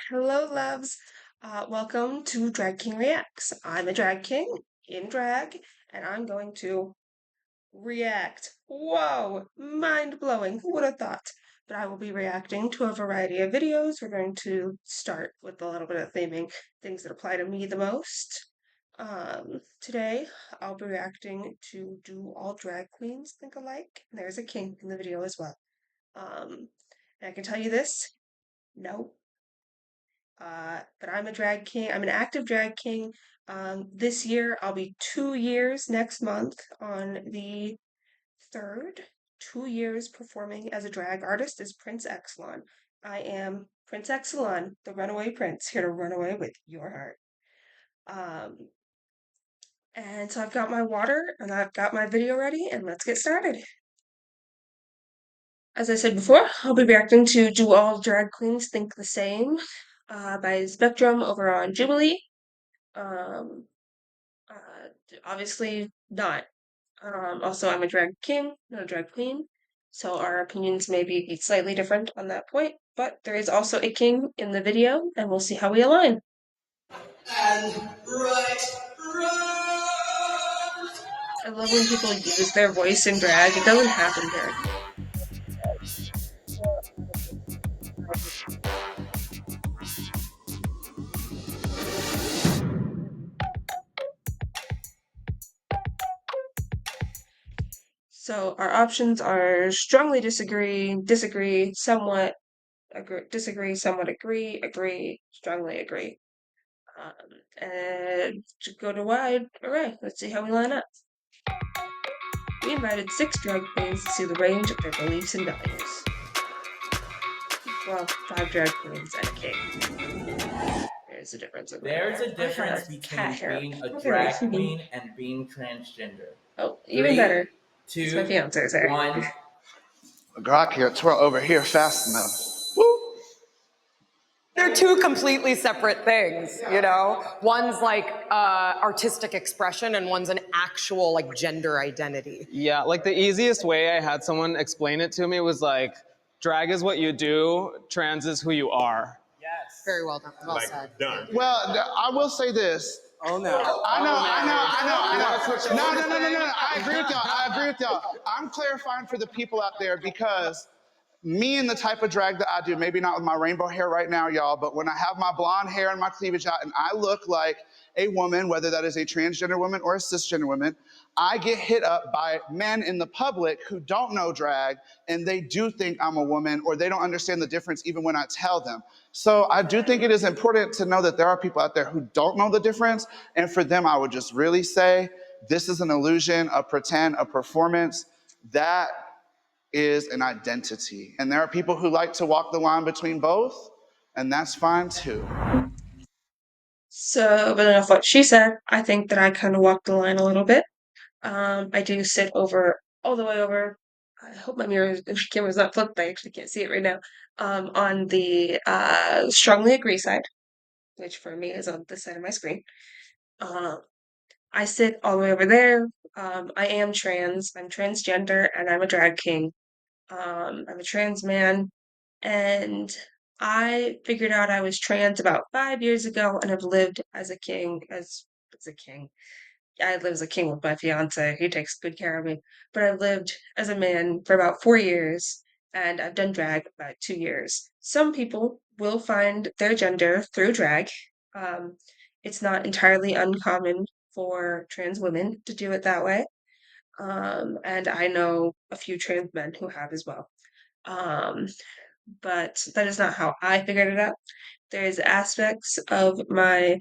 Hello, loves. Welcome to Drag King Reacts. I'm a drag king in drag, and I'm going to react. Whoa, mind blowing. Who would have thought? But I will be reacting to a variety of videos. We're going to start with a little bit of theming things that apply to me the most. Today I'll be reacting to Do All Drag Queens Think Alike? And there's a king in the video as well. And I can tell you this, no. But I'm a drag king. I'm an active drag king. This year, I'll be 2 years next month on the 3rd. 2 years performing as a drag artist as Prince Exallon. I am Prince Exallon, the runaway prince, here to run away with your heart. And so I've got my water and I've got my video ready, and let's get started. As I said before, I'll be reacting to Do All Drag Queens Think the Same by Spectrum over on Jubilee. Um, Obviously not. Also, I'm a drag king, not a drag queen, so our opinions may be slightly different on that point, but there is also a king in the video, and we'll see how we align. And I love when people use their voice in drag. It doesn't happen here. So our options are strongly disagree, disagree, somewhat agree, disagree, somewhat agree, agree, strongly agree. And to go to wide array. Let's see how we line up. We invited 6 drag queens to see the range of their beliefs and values. Well, 5 drag queens and a king. There's a difference in There's a difference cat between hair. being a drag queen and being transgender. Oh, even better. It's my 2, fiance's hair. 1. Girl, I can't twirl over here fast enough. Woo! They're two completely separate things, you know? One's like artistic expression and one's an actual like gender identity. Yeah, like the easiest way I had someone explain it to me was like, drag is what you do, trans is who you are. Yes. Very well done. Well said. Done. Well, I will say this. Oh no. I know. No. I agree with y'all. I'm clarifying for the people out there because me and the type of drag that I do, maybe not with my rainbow hair right now, y'all, but when I have my blonde hair and my cleavage out and I look like a woman, whether that is a transgender woman or a cisgender woman, I get hit up by men in the public who don't know drag and they do think I'm a woman or they don't understand the difference even when I tell them. So I do think it is important to know that there are people out there who don't know the difference, and for them I would just really say this is an illusion, a pretend, a performance. That is an identity. And there are people who like to walk the line between both, and that's fine too. So, but enough what she said. I think that I kind of walked the line a little bit. I do sit over all the way over. I hope my camera's not flipped. I actually can't see it right now. On the strongly agree side, which for me is on this side of my screen. I sit all the way over there. I am trans. I'm transgender, and I'm a drag king. I'm a trans man, and I figured out I was trans about 5 years ago, and have lived as a king, as a king. I live as a king with my fiance. He takes good care of me. But I've lived as a man for about 4 years, and I've done drag about 2 years. Some people will find their gender through drag. Um, it's not entirely uncommon for trans women to do it that way. And I know a few trans men who have as well. Um, but that is not how I figured it out. There's aspects of my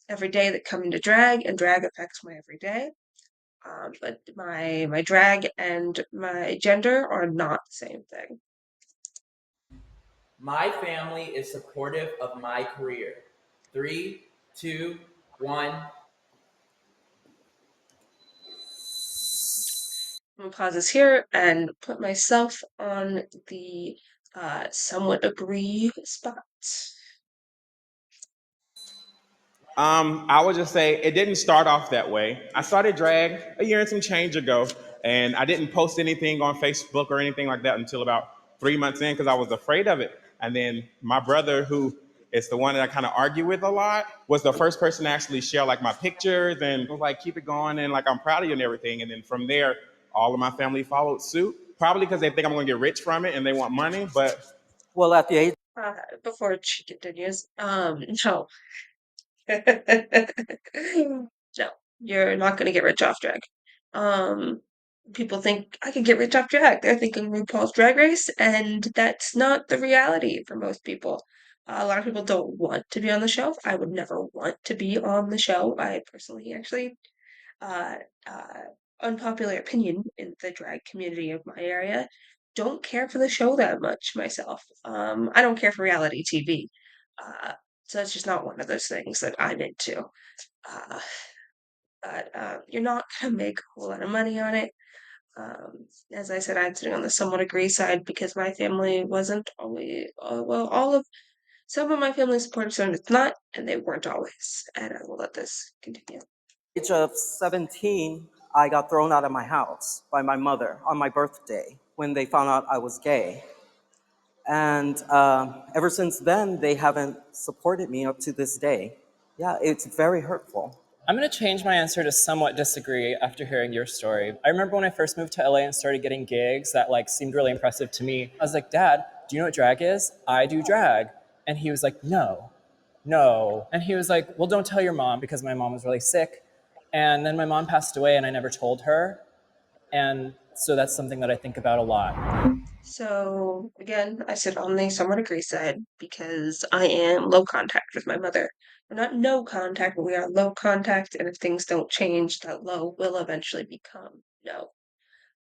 everyday that come into drag, and drag affects my everyday. But my drag and my gender are not the same thing. My family is supportive of my career. 3, 2, 1. I'm gonna pause this here and put myself on the somewhat agree spot. I would just say it didn't start off that way. I started drag a year and some change ago, and I didn't post anything on Facebook or anything like that until about 3 months in because I was afraid of it. And then my brother, who is the one that I kind of argue with a lot, was the first person to actually share like my pictures and was like, keep it going and like I'm proud of you and everything. And then from there, all of my family followed suit. Probably because they think I'm gonna get rich from it and they want money, but Well, at the age Before she continues, no. No, you're not gonna get rich off drag. Um, People think I could get rich off drag. They're thinking RuPaul's Drag Race, and that's not the reality for most people. A lot of people don't want to be on the show. I would never want to be on the show. I personally actually uh, uh, unpopular opinion in the drag community of my area, don't care for the show that much myself. I don't care for reality TV. Uh, so it's just not one of those things that I'm into. Uh, but you're not gonna make a whole lot of money on it. As I said, I'm sitting on the somewhat agree side because my family wasn't always, well, all of some of my family supported, some it's not, and they weren't always. And I will let this continue. of 17, I got thrown out of my house by my mother on my birthday when they found out I was gay. And ever since then, they haven't supported me up to this day. Yeah, it's very hurtful. I'm going to change my answer to somewhat disagree after hearing your story. I remember when I first moved to LA and started getting gigs that like seemed really impressive to me. I was like, Dad, do you know what drag is? I do drag. And he was like, no, no. And he was like, well, don't tell your mom because my mom was really sick. And then my mom passed away and I never told her. And so that's something that I think about a lot. So again, I sit on the somewhat agree side because I am low contact with my mother. We're not no contact, but we are low contact, and if things don't change, that low will eventually become no.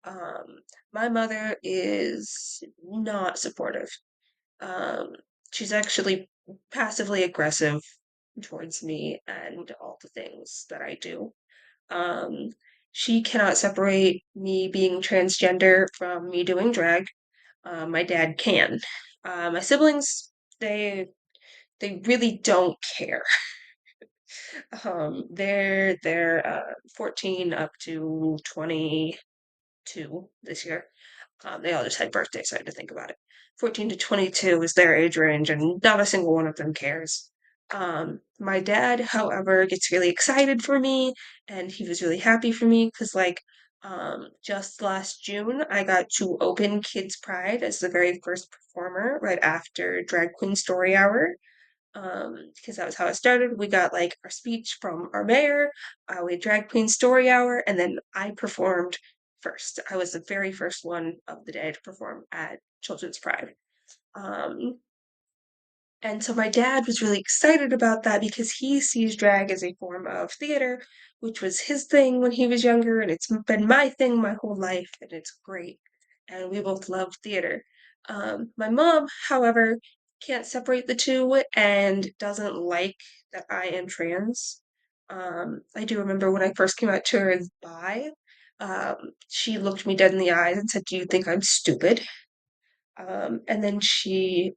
Um, my mother is not supportive. Um, she's actually passively aggressive towards me and all the things that I do. Um, she cannot separate me being transgender from me doing drag. My dad can. My siblings, they really don't care. They're 14 up to 22 this year. They all just had birthdays, so I had to think about it. 14 to 22 is their age range, and not a single one of them cares. My dad, however, gets really excited for me, and he was really happy for me because, like, just last June, I got to open Kids Pride as the very first performer right after Drag Queen Story Hour. Because that was how it started. We got like our speech from our mayor, we had Drag Queen Story Hour, and then I performed first. I was the very first one of the day to perform at Children's Pride. Um, and so my dad was really excited about that because he sees drag as a form of theater, which was his thing when he was younger, and it's been my thing my whole life, and it's great. And we both love theater. My mom, however, can't separate the two and doesn't like that I am trans. I do remember when I first came out to her as bi, she looked me dead in the eyes and said, "Do you think I'm stupid?" And then she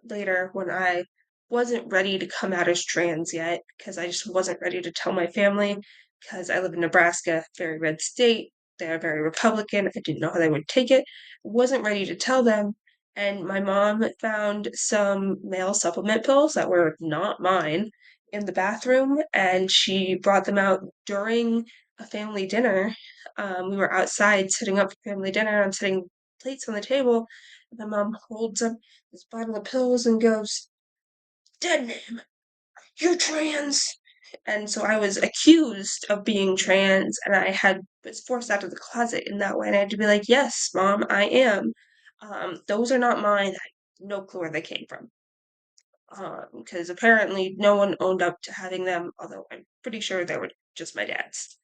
later, when I wasn't ready to come out as trans yet, because I just wasn't ready to tell my family, because I live in Nebraska, very red state. They're very Republican. I didn't know how they would take it. Wasn't ready to tell them. And my mom found some male supplement pills that were not mine in the bathroom, and she brought them out during a family dinner. We were outside setting up for family dinner. I'm setting plates on the table, my mom holds up this bottle of pills and goes, "Dead name, you're trans." And so I was accused of being trans, and was forced out of the closet in that way. And I had to be like, "Yes, mom, I am. Those are not mine. I have no clue where they came from." Because apparently no one owned up to having them, although I'm pretty sure they were just my dad's,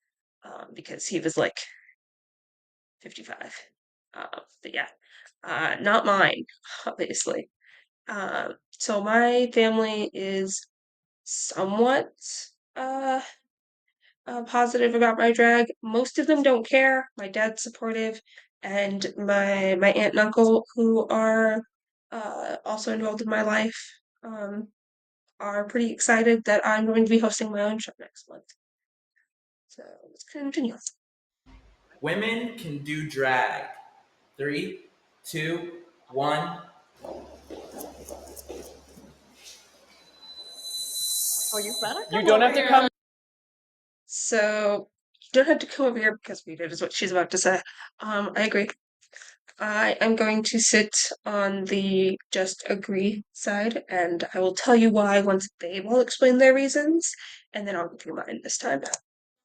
because he was like 55. But yeah, not mine, obviously. So my family is somewhat uh, positive about my drag. Most of them don't care. My dad's supportive, and my aunt and uncle, who are also involved in my life, um, are pretty excited that I'm going to be hosting my own show next month. So let's continue. Women can do drag. Three, two, one. Oh, you better You come don't over have to here. come. So you don't have to come over here because we did is what she's about to say. I agree. I am going to sit on the just agree side, and I will tell you why once they will explain their reasons, and then I'll go through mine this time.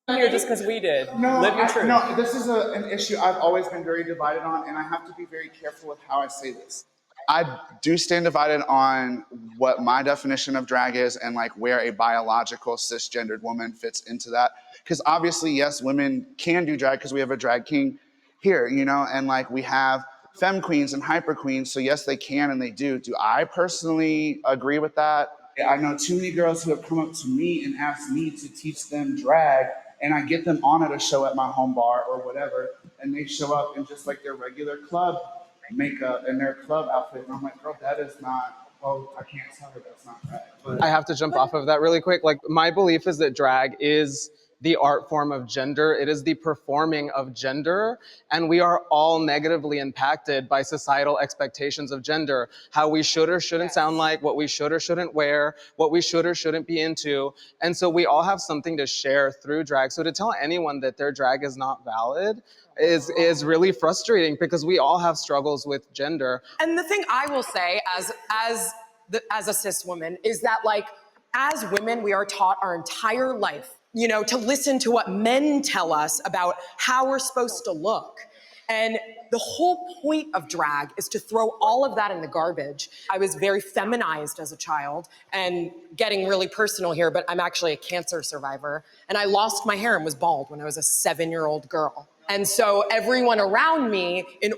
Here just because we did. No, Live your truth. no, this is an issue I've always been very divided on, and I have to be very careful with how I say this. I do stand divided on what my definition of drag is and like where a biological cisgendered woman fits into that. Because obviously, yes, women can do drag because we have a drag king here, you know, and like we have femme queens and hyper queens. So yes, they can and they do. Do I personally agree with that? I know too many girls who have come up to me and asked me to teach them drag, and I get them on at a show at my home bar or whatever, and they show up in just like their regular club makeup and their club outfit, and I'm like, girl, that is not. Oh, I can't tell her that's not drag. I have to jump off of that really quick. Like, my belief is that drag is the art form of gender. It is the performing of gender. And we are all negatively impacted by societal expectations of gender. How we should or shouldn't sound like, what we should or shouldn't wear, what we should or shouldn't be into. And so we all have something to share through drag. So to tell anyone that their drag is not valid is really frustrating because we all have struggles with gender. And the thing I will say as a cis woman is that, like, as women, we are taught our entire life, you know, to listen to what men tell us about how we're supposed to look. And the whole point of drag is to throw all of that in the garbage. I was very feminized as a child, and getting really personal here, but I'm actually a cancer survivor. And I lost my hair and was bald when I was a 7-year-old girl. And so everyone around me, in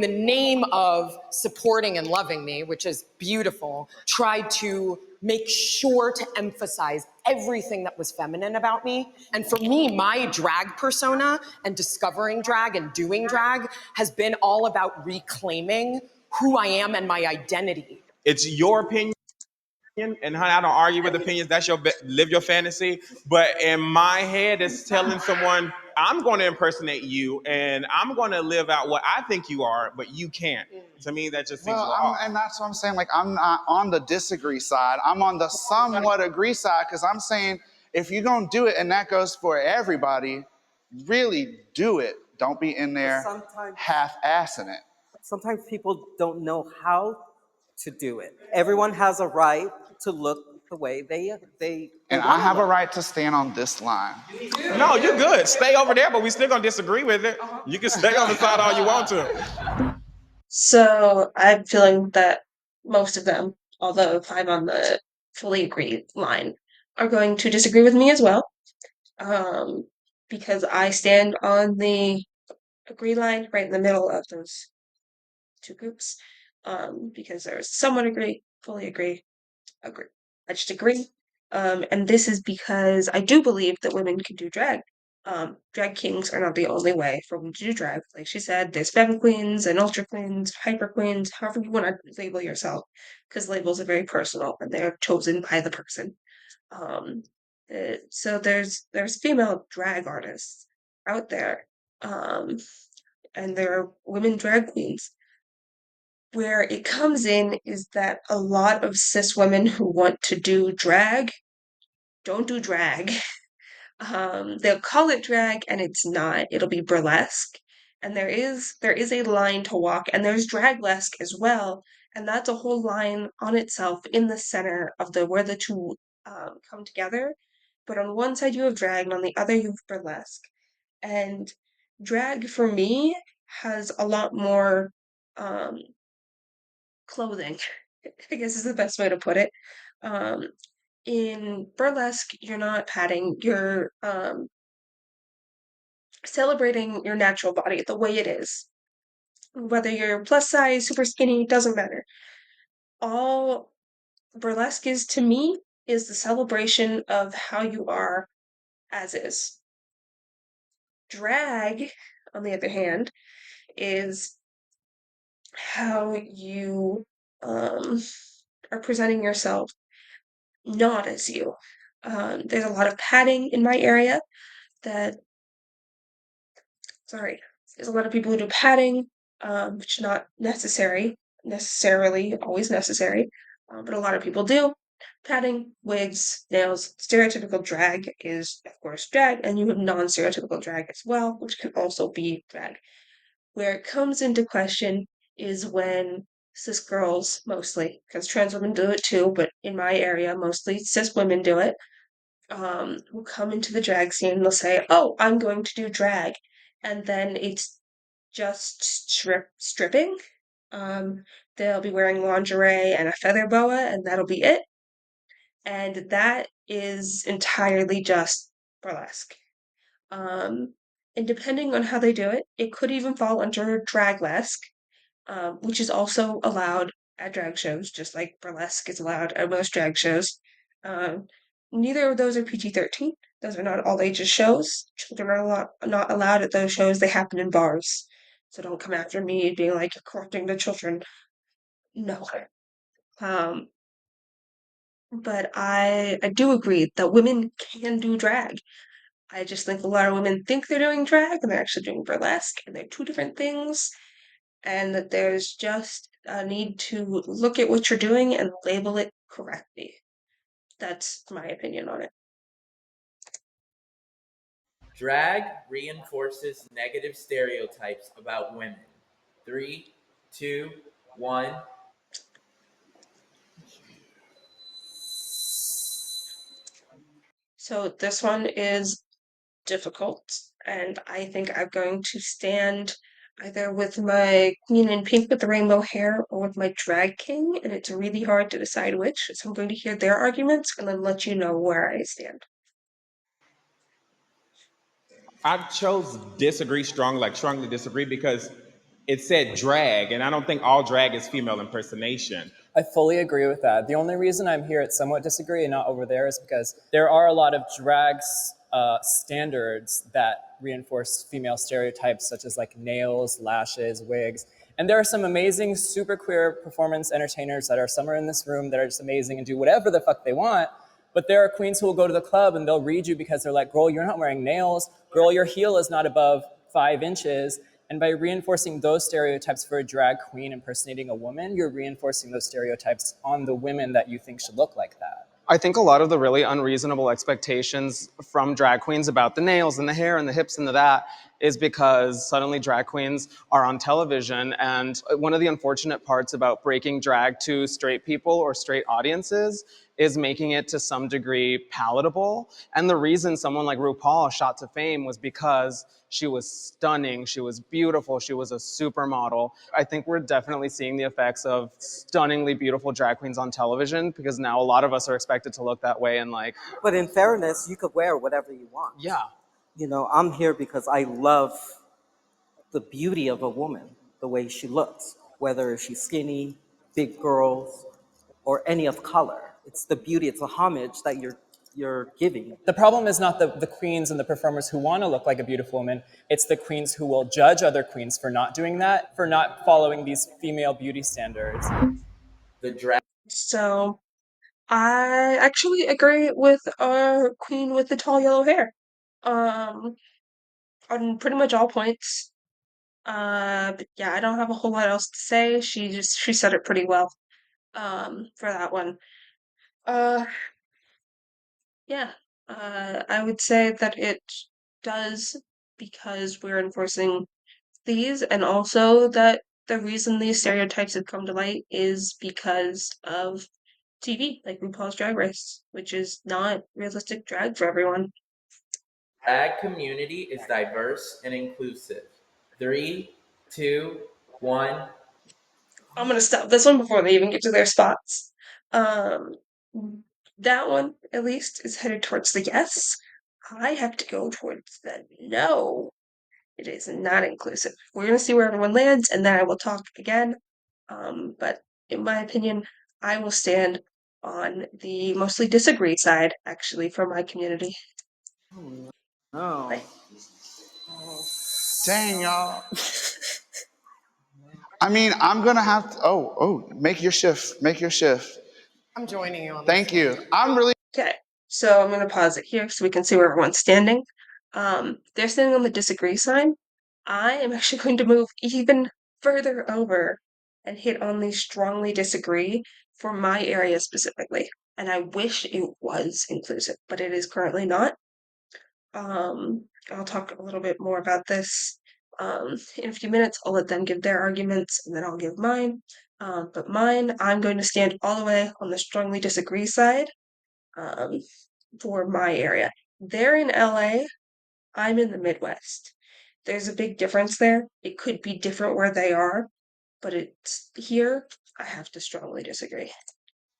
the name of supporting and loving me, which is beautiful, tried to make sure to emphasize everything that was feminine about me. And for me, my drag persona and discovering drag and doing drag has been all about reclaiming who I am and my identity. It's your opinion, and honey, I don't argue with opinions. That's your live your fantasy. But in my head, it's telling someone I'm going to impersonate you, and I'm going to live out what I think you are, but you can't. To me, that just seems a Well, little off. and that's what I'm saying. Like, I'm not on the disagree side. I'm on the somewhat agree side because I'm saying if you're gonna do it, and that goes for everybody, really do it. Don't be in there Sometimes, half-assing it. sometimes people don't know how to do it. Everyone has a right to look the way they And I want to have a look. right to stand on this line. No, you're good. Stay over there, but we still gonna disagree with it. You can stay on the side all you want to. So I'm feeling that most of them, although if I'm on the fully agree line, are going to disagree with me as well. Um, because I stand on the agree line right in the middle of those two groups. Because there's somewhat agree, fully agree, agree. I just agree. And this is because I do believe that women can do drag. Drag kings are not the only way for women to do drag. Like she said, there's femme queens and ultra queens, hyper queens, however you want to label yourself, because labels are very personal and they're chosen by the person. Um, so there's female drag artists out there, and there are women drag queens. Where it comes in is that a lot of cis women who want to do drag don't do drag. They'll call it drag and it's not. It'll be burlesque. And there is a line to walk, and there's draglesque as well. And that's a whole line on itself in the center of the where the two come together. But on one side you have drag, and on the other you have burlesque. And drag for me has a lot more um, clothing, I guess is the best way to put it. Um, in burlesque, you're not padding, you're celebrating your natural body the way it is. Whether you're plus size, super skinny, doesn't matter. All burlesque is to me is the celebration of how you are as is. Drag, on the other hand, is how you are presenting yourself not as you. There's a lot of padding in my area that, sorry, there's a lot of people who do padding, which is not necessarily always necessary, but a lot of people do. padding, wigs, nails. Stereotypical drag is, of course, drag, and you have non-stereotypical drag as well, which can also be drag. Where it comes into question is when cis girls, mostly, because trans women do it too, but in my area, mostly cis women do it, will come into the drag scene and they'll say, "Oh, I'm going to do drag," and then it's just stripping. Um, they'll be wearing lingerie and a feather boa, and that'll be it. And that is entirely just burlesque. Um, and depending on how they do it, it could even fall under draglesque, which is also allowed at drag shows, just like burlesque is allowed at most drag shows. Um, Neither of those are PG-13. Those are not all ages shows. Children are not allowed at those shows. They happen in bars. So don't come after me being like you're corrupting the children. No. Um, but I do agree that women can do drag. I just think a lot of women think they're doing drag and they're actually doing burlesque, and they're two different things, and that there's just a need to look at what you're doing and label it correctly. That's my opinion on it. Drag reinforces negative stereotypes about women. Three, two, one. So this one is difficult, and I think I'm going to stand either with my queen in pink with the rainbow hair or with my drag king, and it's really hard to decide which. So I'm going to hear their arguments and then let you know where I stand. I chose disagree strongly, like strongly disagree, because it said drag, and I don't think all drag is female impersonation. I fully agree with that. The only reason I'm here at somewhat disagree and not over there is because there are a lot of drag standards that reinforce female stereotypes, such as like nails, lashes, wigs. And there are some amazing, super queer performance entertainers that are somewhere in this room that are just amazing and do whatever the fuck they want. But there are queens who will go to the club and they'll read you because they're like, girl, you're not wearing nails. Girl, your heel is not above 5 inches. And by reinforcing those stereotypes for a drag queen impersonating a woman, you're reinforcing those stereotypes on the women that you think should look like that. I think a lot of the really unreasonable expectations from drag queens about the nails and the hair and the hips and the that is because suddenly drag queens are on television. And one of the unfortunate parts about breaking drag to straight people or straight audiences is making it to some degree palatable. And the reason someone like RuPaul shot to fame was because she was stunning, she was beautiful, she was a supermodel. I think we're definitely seeing the effects of stunningly beautiful drag queens on television because now a lot of us are expected to look that way and like. But in fairness, you could wear whatever you want. Yeah. You know, I'm here because I love the beauty of a woman, the way she looks, whether she's skinny, big girls, or any of color. It's the beauty, it's a homage that you're giving. The problem is not the queens and the performers who want to look like a beautiful woman. It's the queens who will judge other queens for not doing that, for not following these female beauty standards. The drag. So I actually agree with our queen with the tall yellow hair. Um, on pretty much all points. But yeah, I don't have a whole lot else to say. She said it pretty well. For that one. Uh, yeah. I would say that it does because we're enforcing these, and also that the reason these stereotypes have come to light is because of TV, like RuPaul's Drag Race, which is not realistic drag for everyone. Drag community is diverse and inclusive. Three, two, one. I'm gonna stop this one before they even get to their spots. Um, that one, at least, is headed towards the yes. I have to go towards the no. It is not inclusive. We're gonna see where everyone lands, and then I will talk again. But in my opinion, I will stand on the mostly disagree side, actually, for my community. Oh. Like, Dang, y'all. I mean, I'm gonna have to. Make your shift. Make your shift. I'm joining you on Thank you. I'm really. okay, so I'm gonna pause it here so we can see where everyone's standing. They're standing on the disagree side. I am actually going to move even further over and hit on the strongly disagree for my area specifically. and I wish it was inclusive, but it is currently not. I'll talk a little bit more about this in a few minutes. I'll let them give their arguments and then I'll give mine. But mine, I'm going to stand all the way on the strongly disagree side um, for my area. They're in LA, I'm in the Midwest. There's a big difference there. It could be different where they are, but it's here, I have to strongly disagree.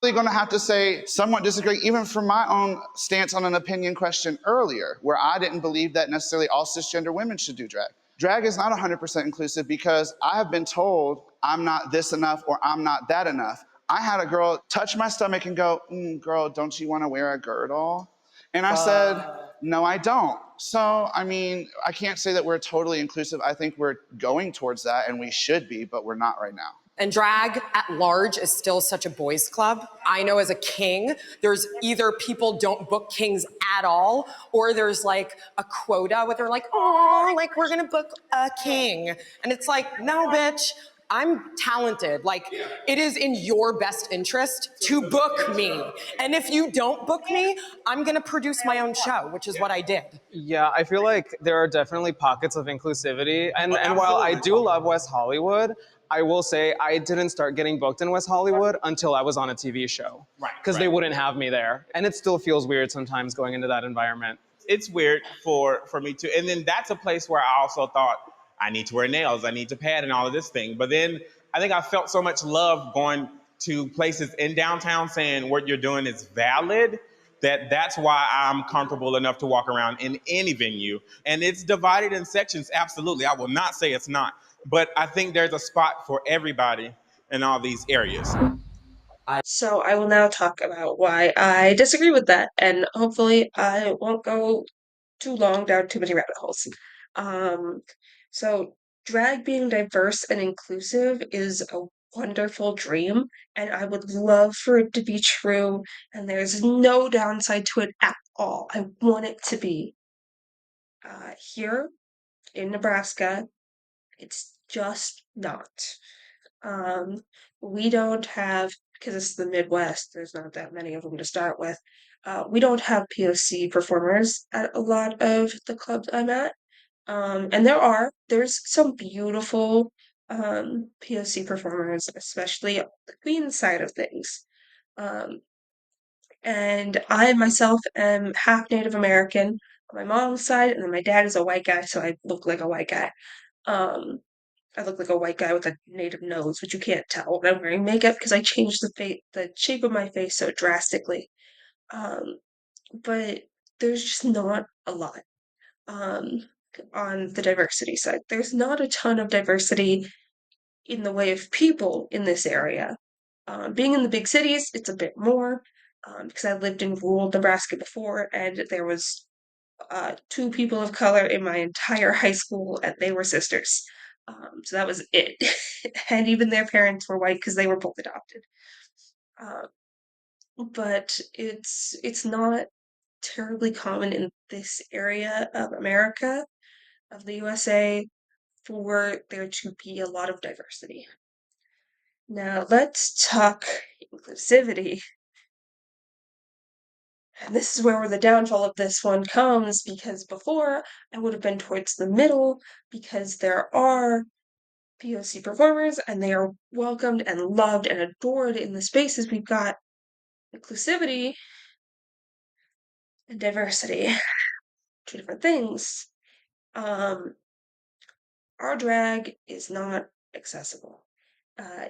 Going to have to say somewhat disagree, even from my own stance on an opinion question earlier, where I didn't believe that necessarily all cisgender women should do drag. Drag is not 100% inclusive because I have been told I'm not this enough or I'm not that enough. I had a girl touch my stomach and go, girl, don't you want to wear a girdle? And I said, no, I don't. So, I mean, I can't say that we're totally inclusive. I think we're going towards that and we should be, but we're not right now. And drag at large is still such a boys' club. I know as a king, there's either people don't book kings at all, or there's like a quota where they're like, oh, like we're gonna book a king. And it's like, no, bitch, I'm talented. Like, it is in your best interest to book me. And if you don't book me, I'm gonna produce my own show, which is what I did. Yeah, I feel like there are definitely pockets of inclusivity. And while I do love West Hollywood, I will say I didn't start getting booked in West Hollywood until I was on a TV show. Right. Because they wouldn't have me there. And it still feels weird sometimes going into that environment. It's weird for me too. And then that's a place where I also thought I need to wear nails, I need to pad and all of this thing. But then I think I felt so much love going to places in downtown saying what you're doing is valid, that's why I'm comfortable enough to walk around in any venue. And it's divided in sections, absolutely. I will not say it's not. But I think there's a spot for everybody in all these areas. So I will now talk about why I disagree with that, and hopefully I won't go too long down too many rabbit holes. Um, so drag being diverse and inclusive is a wonderful dream, and I would love for it to be true, and there's no downside to it at all. I want it to be. Here in Nebraska, it's just not. Um, we don't have, because it's the Midwest, there's not that many of them to start with. We don't have POC performers at a lot of the clubs I'm at. And there's some beautiful POC performers, especially on the Queen side of things. Um, and I myself am half Native American on my mom's side, and then my dad is a white guy, so I look like a white guy. Um, I look like a white guy with a native nose, which you can't tell when I'm wearing makeup because I changed the shape of my face so drastically. Um, but there's just not a lot um, on the diversity side. There's not a ton of diversity in the way of people in this area. Being in the big cities, it's a bit more because I lived in rural Nebraska before, and there was two people of color in my entire high school, and they were sisters. So that was it. And even their parents were white because they were both adopted. Uh, but it's not terribly common in this area of America, of the USA, for there to be a lot of diversity. Now let's talk inclusivity. And this is where the downfall of this one comes because before I would have been towards the middle because there are POC performers and they are welcomed and loved and adored in the spaces. We've got inclusivity and diversity, two different things. Our drag is not accessible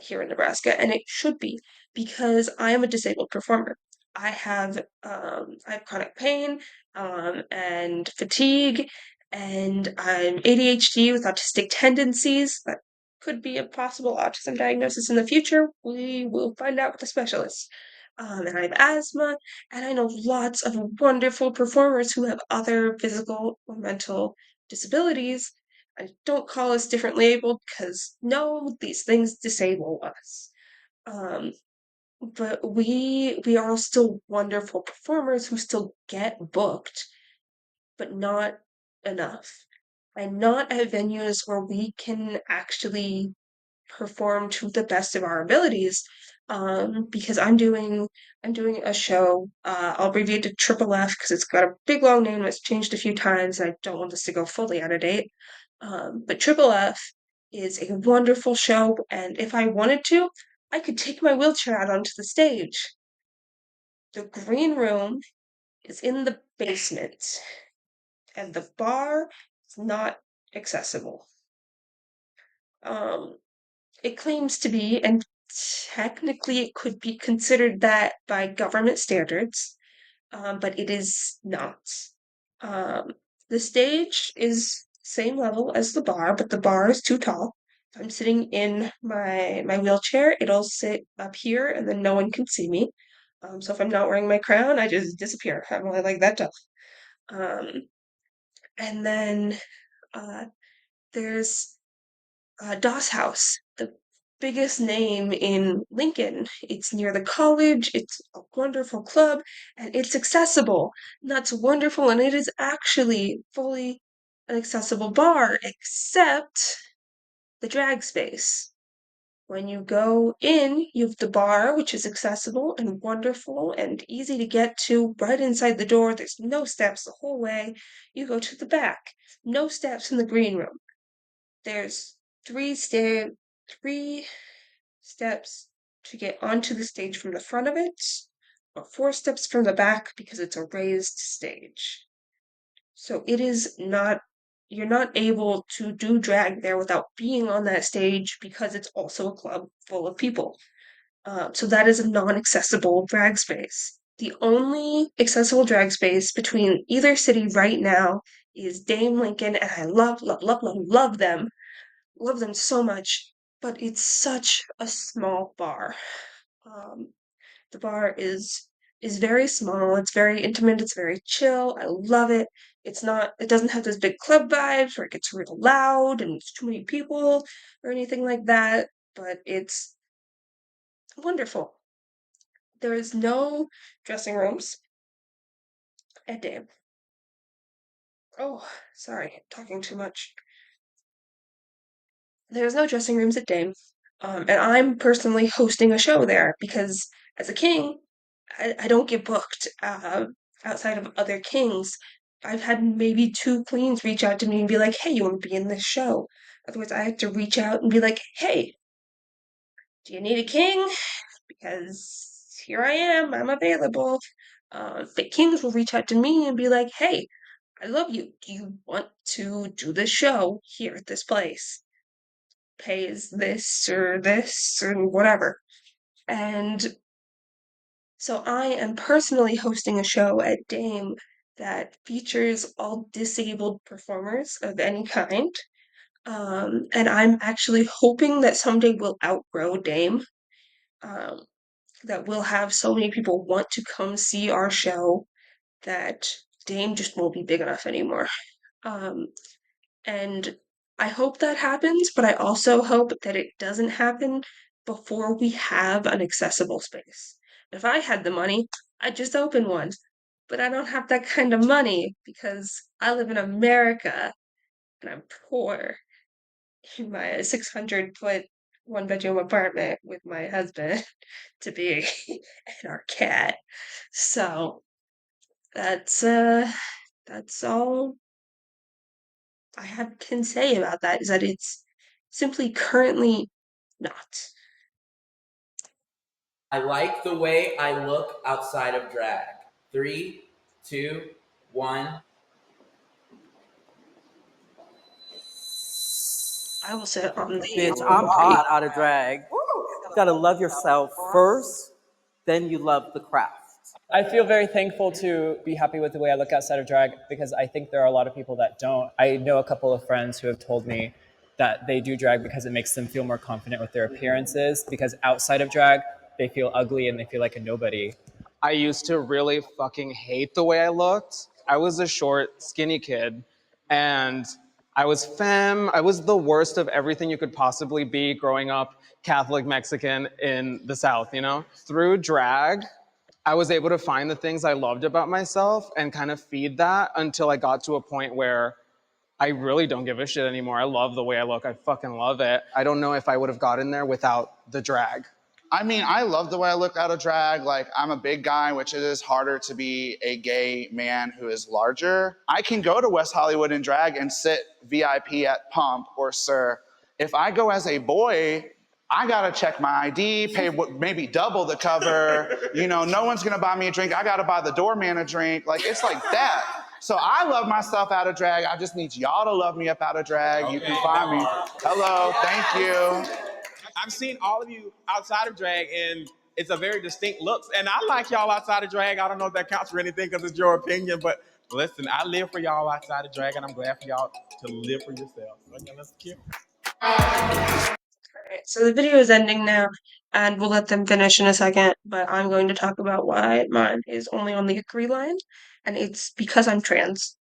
here in Nebraska, and it should be because I am a disabled performer. I have chronic pain and fatigue, and I'm ADHD with autistic tendencies. That could be a possible autism diagnosis in the future. We will find out with the specialist. And I have asthma, and I know lots of wonderful performers who have other physical or mental disabilities. I don't call us differently abled because no, these things disable us. Um, but we are all still wonderful performers who still get booked, but not enough. And not at venues where we can actually perform to the best of our abilities because I'm doing a show. I'll abbreviate to Triple F because it's got a big long name that's changed a few times. I don't want this to go fully out of date. But Triple F is a wonderful show, and if I wanted to, I could take my wheelchair out onto the stage. The green room is in the basement, and the bar is not accessible. Um, it claims to be, and technically it could be considered that by government standards, but it is not. Um, the stage is same level as the bar, but the bar is too tall. If I'm sitting in my wheelchair, it'll sit up here, and then no one can see me. So if I'm not wearing my crown, I just disappear. I'm only like that tall. Um, and then uh, there's Doss House, the biggest name in Lincoln. It's near the college, it's a wonderful club, and it's accessible. And that's wonderful, and it is actually fully an accessible bar, except the drag space. When you go in, you have the bar, which is accessible and wonderful and easy to get to right inside the door. There's no steps the whole way. You go to the back, no steps in the green room. There's three steps to get onto the stage from the front of it, or 4 steps from the back because it's a raised stage. So it is not, you're not able to do drag there without being on that stage because it's also a club full of people. So that is a non-accessible drag space. The only accessible drag space between either city right now is Dame Lincoln, and I love, love, love, love, love them so much, but it's such a small bar. Um, the bar is very small, it's very intimate, it's very chill. I love it. It doesn't have those big club vibes where it gets real loud and it's too many people or anything like that, but it's wonderful. There is no dressing rooms at Dame. Oh, sorry, talking too much. There's no dressing rooms at Dame. And I'm personally hosting a show there because as a king, I don't get booked outside of other kings. I've had maybe 2 queens reach out to me and be like, hey, you want to be in this show? Otherwise, I have to reach out and be like, hey, do you need a king? Because here I am, I'm available. The kings will reach out to me and be like, hey, I love you. Do you want to do this show here at this place? Pays this or whatever. And so I am personally hosting a show at Dame that features all disabled performers of any kind. And I'm actually hoping that someday we'll outgrow Dame, um, that we'll have so many people want to come see our show that Dame just won't be big enough anymore. Um, And I hope that happens, but I also hope that it doesn't happen before we have an accessible space. If I had the money, I'd just open one. But I don't have that kind of money because I live in America and I'm poor in my 600-foot 1 bedroom apartment with my husband to be and our cat. So that's all can say about that is that it's simply currently not. I like the way I look outside of drag. 3, 2, 1. I will sit on Bitch, the I'm hot out of drag. You gotta love yourself first, then you love the craft. I feel very thankful to be happy with the way I look outside of drag because I think there are a lot of people that don't. I know a couple of friends who have told me that they do drag because it makes them feel more confident with their appearances because outside of drag, they feel ugly and they feel like a nobody. I used to really fucking hate the way I looked. I was a short, skinny kid, and I was femme. I was the worst of everything you could possibly be growing up Catholic Mexican in the South, you know? Through drag, I was able to find the things I loved about myself and kind of feed that until I got to a point where I really don't give a shit anymore. I love the way I look. I fucking love it. I don't know if I would have gotten there without the drag. I mean, I love the way I look out of drag. Like, I'm a big guy, which it is harder to be a gay man who is larger. I can go to West Hollywood in drag and sit VIP at Pump or Sir. If I go as a boy, I gotta check my ID, pay maybe double the cover. You know, no one's gonna buy me a drink. I gotta buy the doorman a drink. Like, it's like that. So I love myself out of drag. I just need y'all to love me up out of drag. You can find me. Hello, thank you. I've seen all of you outside of drag, and it's a very distinct looks. And I like y'all outside of drag. I don't know if that counts for anything because it's your opinion, but listen, I live for y'all outside of drag, and I'm glad for y'all to live for yourselves. Okay, that's cute. Alright, so the video is ending now, and we'll let them finish in a second, but I'm going to talk about why mine is only on the agree line, and it's because I'm trans.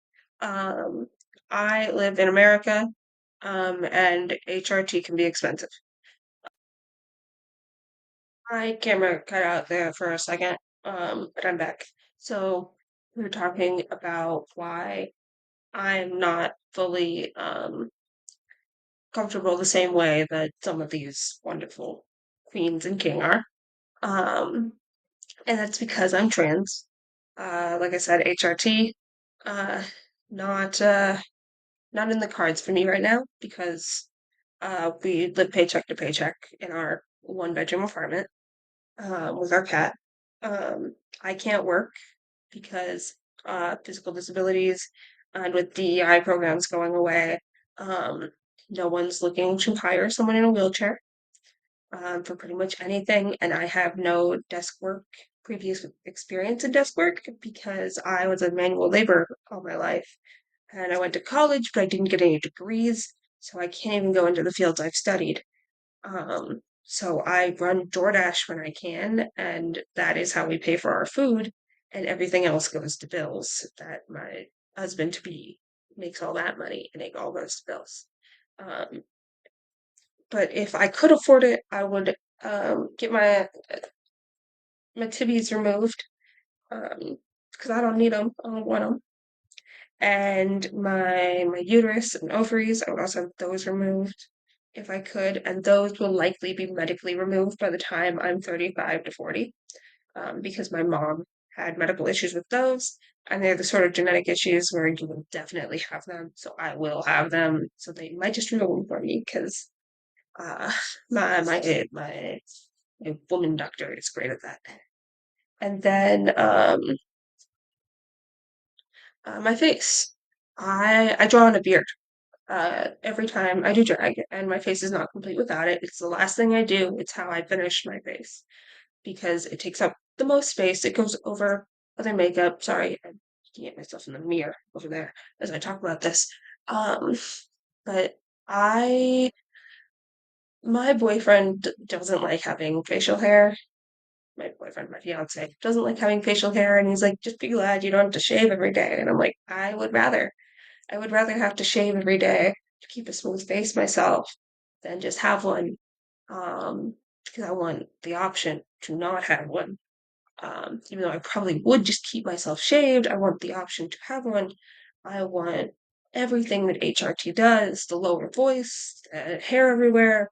Um, I live in America, and HRT can be expensive. My camera cut out there for a second, but I'm back. So we were talking about why I'm not fully comfortable the same way that some of these wonderful queens and king are. Um, and that's because I'm trans. Like I said, HRT, uh, not not in the cards for me right now because we live paycheck to paycheck in our one bedroom apartment with our cat. I can't work because physical disabilities and with DEI programs going away, um, no one's looking to hire someone in a wheelchair for pretty much anything. And I have no desk work, previous experience in desk work because I was a manual labor all my life. And I went to college, but I didn't get any degrees. So I can't even go into the fields I've studied. So I run DoorDash when I can, and that is how we pay for our food, and everything else goes to bills that my husband to be makes all that money, and it all goes to bills. Um, but if I could afford it, I would get my tibbies removed because I don't need them. I don't want them. And my uterus and ovaries, I would also have those removed if I could, and those will likely be medically removed by the time I'm 35 to 40, because my mom had medical issues with those, and they're the sort of genetic issues where you will definitely have them, so I will have them. So they might just remove them for me because uh, my woman doctor is great at that. And then my face. I draw on a beard every time I do drag, and my face is not complete without it. It's the last thing I do. It's how I finish my face because it takes up the most space. It goes over other makeup. Sorry, I'm looking at myself in the mirror over there as I talk about this. Um, but I, my boyfriend doesn't like having facial hair. My boyfriend, my fiance, doesn't like having facial hair, and he's like, just be glad you don't have to shave every day. And I'm like, I would rather. I would rather have to shave every day to keep a smooth face myself than just have one. Because I want the option to not have one. Even though I probably would just keep myself shaved, I want the option to have one. I want everything that HRT does, the lower voice, hair everywhere.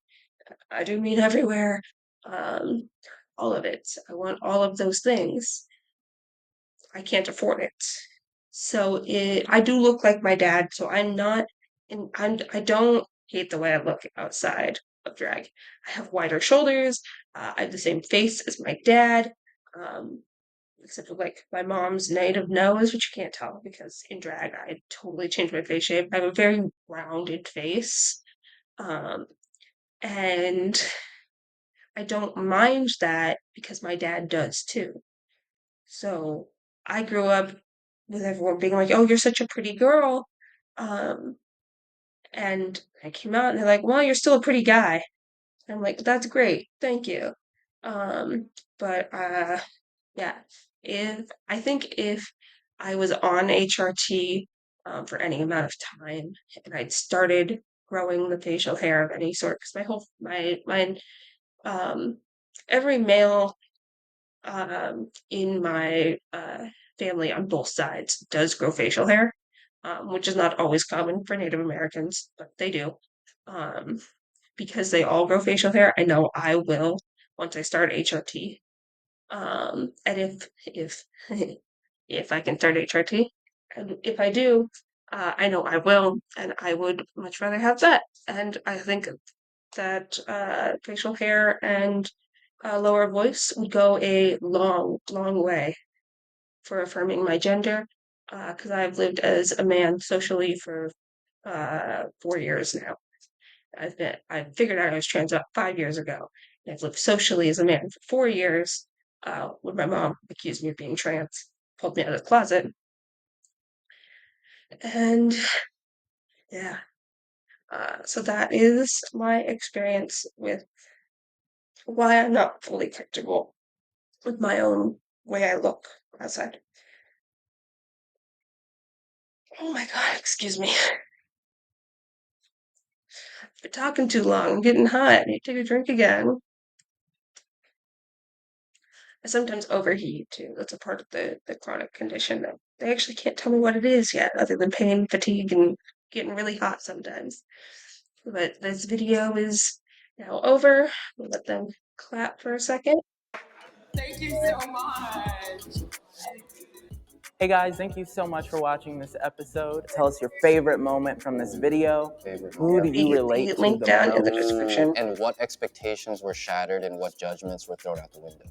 I do mean everywhere. Um, all of it. I want all of those things. I can't afford it. So I do look like my dad, so I'm not and I don't hate the way I look outside of drag. I have wider shoulders, I have the same face as my dad, um, except for like my mom's native nose, which you can't tell because in drag I totally changed my face shape. I have a very rounded face. Um, and I don't mind that because my dad does too. So I grew up with everyone being like, "Oh, you're such a pretty girl," um, and I came out and they're like, "Well, you're still a pretty guy." I'm like, "That's great, thank you." Um, but yeah, if I was on HRT for any amount of time and I'd started growing the facial hair of any sort, because my um every male in my family on both sides does grow facial hair, which is not always common for Native Americans, but they do. Um, because they all grow facial hair, I know I will. once I start HRT. And if if I can start HRT, and if I do, I know I will, and I would much rather have that. And I think that facial hair and lower voice would go a long way for affirming my gender, because I've lived as a man socially for 4 years now. I figured out I was trans about 5 years ago. And I've lived socially as a man for 4 years. When my mom accused me of being trans, pulled me out of the closet, and yeah. So that is my experience with why I'm not fully comfortable with my own way I look outside. Oh my god, excuse me. I've been talking too long. I'm getting hot. I need to take a drink again. I sometimes overheat too. That's a part of the chronic condition that they actually can't tell me what it is yet, other than pain, fatigue, and getting really hot sometimes. But this video is now over. We'll let them clap for a second. Thank you so much. Hey guys, thank you so much for watching this episode. Tell us your favorite moment from this video. Who do you relate to Link the down in the most? description. And what expectations were shattered and what judgments were thrown out the window.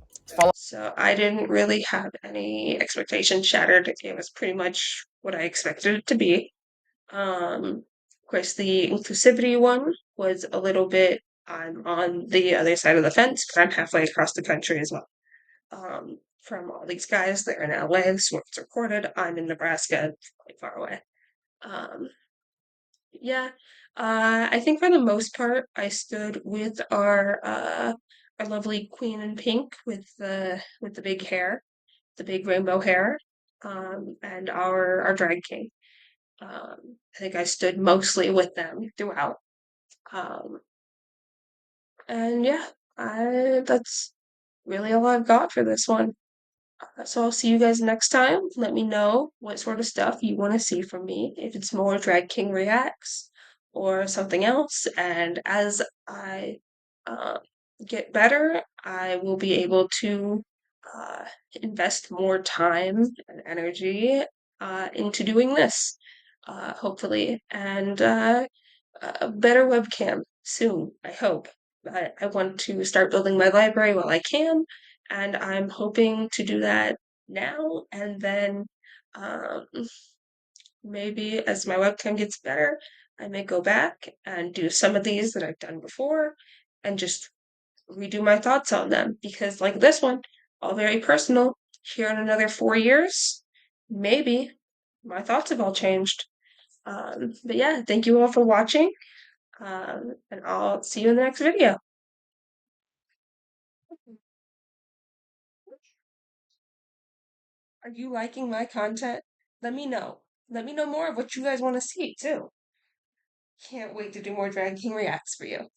So I didn't really have any expectations shattered. It was pretty much what I expected it to be. Of course, the inclusivity one was a little bit. I'm on the other side of the fence because I'm halfway across the country as well. From all these guys, they're in LA, this is where it's recorded. I'm in Nebraska, quite far away. Um, yeah, I think for the most part, I stood with our lovely queen in pink with the big hair, the big rainbow hair, and our drag king. I think I stood mostly with them throughout. Um, and yeah, I that's really all I've got for this one. So I'll see you guys next time. Let me know what sort of stuff you want to see from me, if it's more Drag King reacts or something else. And as I uh, get better, I will be able to uh, invest more time and energy into doing this, hopefully, and a better webcam soon, I hope. I want to start building my library while I can, and I'm hoping to do that now, and then um, maybe as my webcam gets better, I may go back and do some of these that I've done before and just redo my thoughts on them, because like this one, all very personal, here in another 4 years, maybe my thoughts have all changed. But yeah, thank you all for watching. And I'll see you in the next video. Are you liking my content? Let me know. Let me know more of what you guys want to see too. Can't wait to do more Drag King reacts for you.